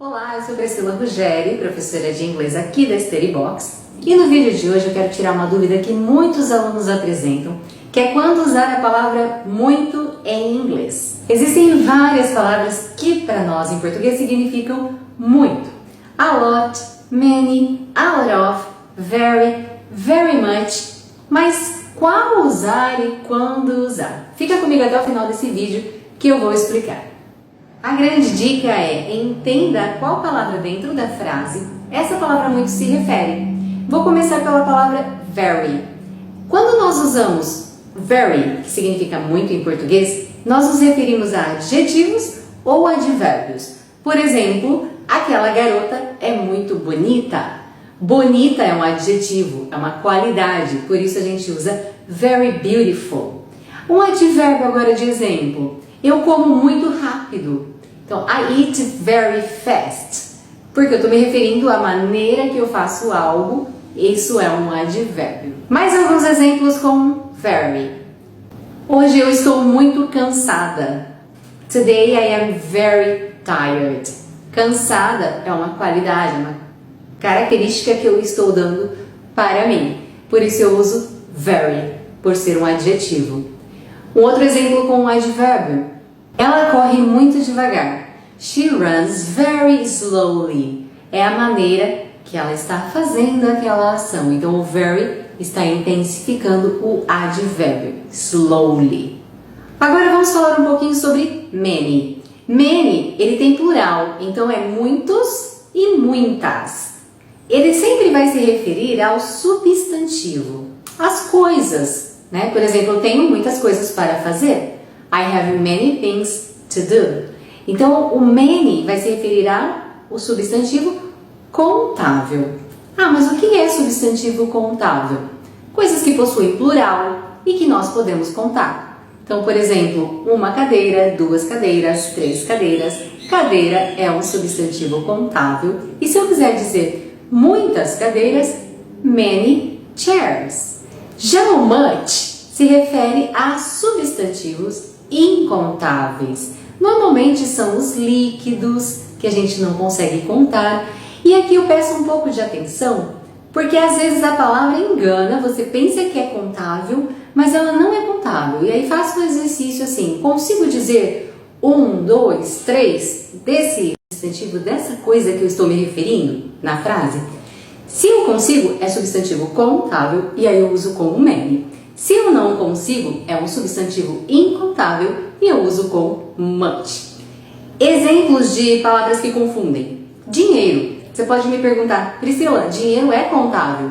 Olá, eu sou Priscila Ruggeri, professora de inglês aqui da Study Box, e no vídeo de hoje eu quero tirar uma dúvida que muitos alunos apresentam, que é quando usar a palavra muito em inglês. Existem várias palavras que para nós em português significam muito. A lot, many, a lot of, very, very much, mas qual usar e quando usar? Fica comigo até o final desse vídeo que eu vou explicar. A grande dica é entenda a qual palavra dentro da frase essa palavra muito se refere. Vou começar pela palavra very. Quando nós usamos very, que significa muito em português, nós nos referimos a adjetivos ou advérbios. Por exemplo, aquela garota é muito bonita. Bonita é um adjetivo, é uma qualidade, por isso a gente usa very beautiful. Um advérbio agora de exemplo. Eu como muito rápido. Então, I eat very fast. Porque eu estou me referindo à maneira que eu faço algo. Isso é um advérbio. Mais alguns exemplos com very. Hoje eu estou muito cansada. Today I am very tired. Cansada é uma qualidade, uma característica que eu estou dando para mim. Por isso eu uso very, por ser um adjetivo. Um outro exemplo com um advérbio. Ela corre muito devagar. She runs very slowly. É a maneira que ela está fazendo aquela ação. Então, o very está intensificando o advérbio. Slowly. Agora vamos falar um pouquinho sobre many. Many, ele tem plural. Então, é muitos e muitas. Ele sempre vai se referir ao substantivo. As coisas, né? Por exemplo, eu tenho muitas coisas para fazer. I have many things to do. Então, o many vai se referir ao substantivo contável. Ah, mas o que é substantivo contável? Coisas que possuem plural e que nós podemos contar. Então, por exemplo, uma cadeira, duas cadeiras, três cadeiras. Cadeira é um substantivo contável. E se eu quiser dizer muitas cadeiras, many chairs. Já o much se refere a substantivos incontáveis. Normalmente são os líquidos que a gente não consegue contar. E aqui eu peço um pouco de atenção, porque às vezes a palavra engana, você pensa que é contável, mas ela não é contável. E aí faço um exercício assim, consigo dizer 1, 2, 3 desse substantivo, dessa coisa que eu estou me referindo na frase? Se eu consigo, é substantivo contável e aí eu uso com o many. Se eu não consigo, é um substantivo incontável e eu uso com much. Exemplos de palavras que confundem. Dinheiro. Você pode me perguntar, Priscila, dinheiro é contável?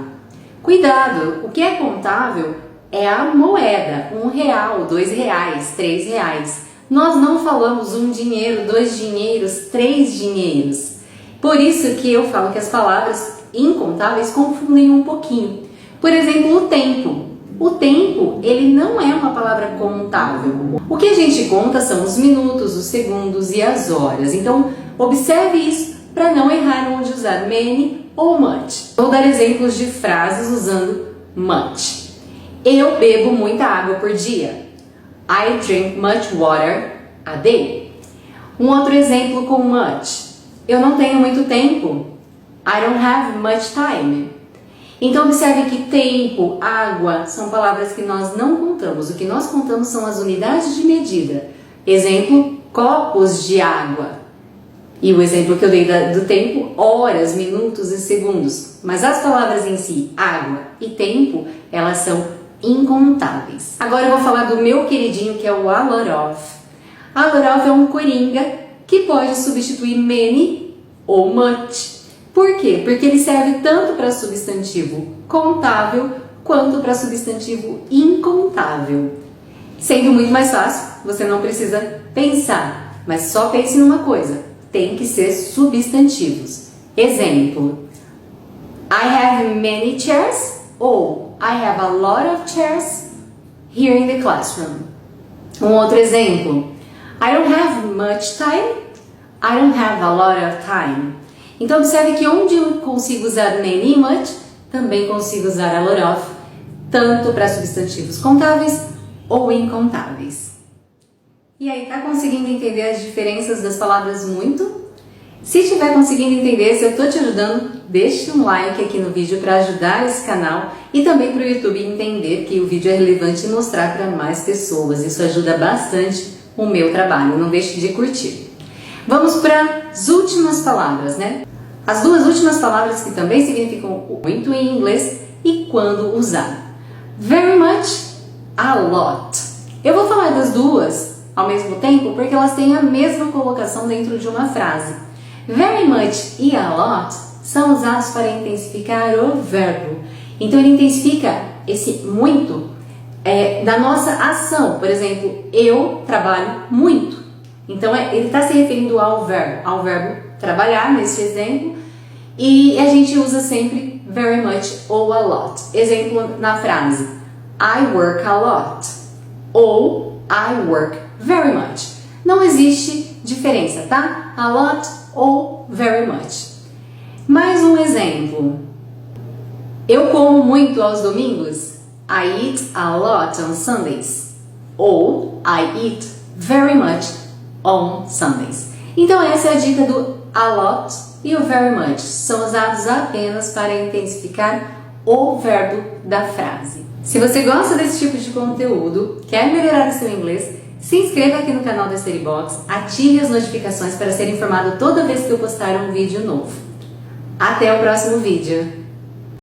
Cuidado, o que é contável é a moeda, R$1, R$2, R$3. Nós não falamos um dinheiro, dois dinheiros, três dinheiros. Por isso que eu falo que as palavras incontáveis confundem um pouquinho. Por exemplo, o tempo. O tempo, ele não é uma palavra contável. O que a gente conta são os minutos, os segundos e as horas. Então, observe isso para não errar onde usar many ou much. Vou dar exemplos de frases usando much. Eu bebo muita água por dia. I drink much water a day. Um outro exemplo com much. Eu não tenho muito tempo. I don't have much time. Então, observe que tempo, água, são palavras que nós não contamos. O que nós contamos são as unidades de medida. Exemplo, copos de água. E o exemplo que eu dei do tempo, horas, minutos e segundos. Mas as palavras em si, água e tempo, elas são incontáveis. Agora eu vou falar do meu queridinho, que é o a lot of. A lot of é um coringa que pode substituir many ou much. Por quê? Porque ele serve tanto para substantivo contável quanto para substantivo incontável. Sendo muito mais fácil, você não precisa pensar, mas só pense numa coisa, tem que ser substantivos. Exemplo, I have many chairs ou I have a lot of chairs here in the classroom. Um outro exemplo, I don't have much time, I don't have a lot of time. Então, observe que onde eu consigo usar many e much, também consigo usar a lot of, tanto para substantivos contáveis ou incontáveis. E aí, tá conseguindo entender as diferenças das palavras muito? Se estiver conseguindo entender, se eu estou te ajudando, deixe um like aqui no vídeo para ajudar esse canal e também para o YouTube entender que o vídeo é relevante e mostrar para mais pessoas. Isso ajuda bastante o meu trabalho. Não deixe de curtir. Vamos para as últimas palavras, né? As duas últimas palavras que também significam muito em inglês e quando usar. Very much, a lot. Eu vou falar das duas ao mesmo tempo porque elas têm a mesma colocação dentro de uma frase. Very much e a lot são usados para intensificar o verbo. Então ele intensifica esse muito da nossa ação. Por exemplo, eu trabalho muito. Então ele está se referindo ao verbo trabalhar nesse exemplo. E a gente usa sempre very much ou a lot. Exemplo na frase I work a lot ou I work very much. Não existe diferença, tá? A lot ou very much. Mais um exemplo. Eu como muito aos domingos. I eat a lot on Sundays. Ou I eat very much on Sundays. Então essa é a dica do a lot e o very much. São usados apenas para intensificar o verbo da frase. Se você gosta desse tipo de conteúdo, quer melhorar o seu inglês, se inscreva aqui no canal da Studybox, ative as notificações para ser informado toda vez que eu postar um vídeo novo. Até o próximo vídeo!